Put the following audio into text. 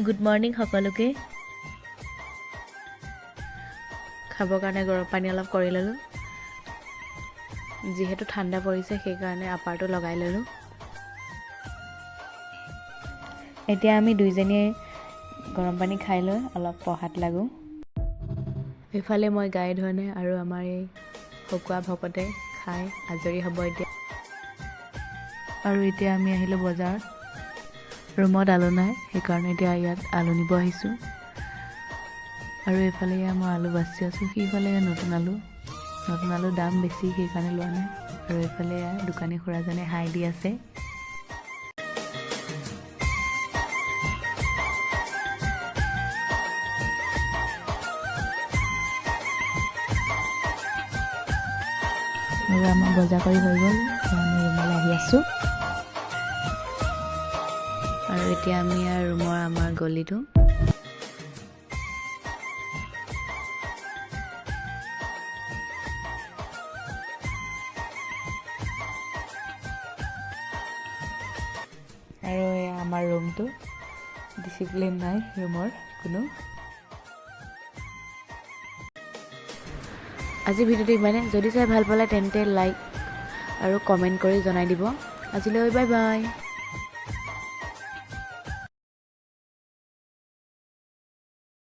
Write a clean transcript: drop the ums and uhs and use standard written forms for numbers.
Good morning সকলোকে। খাবৰ কাৰণে গৰম পানী অলপ কৰি ল'লোঁ। যিহেতু ঠাণ্ডা পৰিছে সেইকাৰণে আপাৰটো লগাই ল'লোঁ। এতিয়া আমি দুইজনীয়ে গৰম পানী খাই লৈ অলপ পঢ়াত লাগোঁ। এইফালে মই গাই ধৰণে আৰু আমাৰ এই শুকোৱা ভকতে খাই আজৰি হ'ব এতিয়া। আৰু এতিয়া আমি আহিলোঁ বজাৰত। ৰুমত আলু নাই, সেইকাৰণে এতিয়া ইয়াত আলু নিব আহিছোঁ। আৰু এইফালে মই আলু বাচি আছোঁ। সেইফালে নতুন আলু দাম বেছি, সেইকাৰণে লোৱা নাই। আৰু এইফালে দোকানী খুৰাজনে হাই দি আছে। আৰু আমাৰ বজাৰ কৰি হৈ গ'ল, আমি ৰুমলৈ আহি আছোঁ। আৰু এতিয়া আমি ৰুমৰ আমাৰ গলিটো আৰু এয়া আমাৰ ৰুমটো। ডিচিপ্লিন নাই ৰুমৰ কোনো। আজি ভিডিঅ'টো ইমানে। যদি চাই ভাল পালে তেন্তে লাইক আৰু কমেণ্ট কৰি জনাই দিব। আজিলৈ বাই বাই।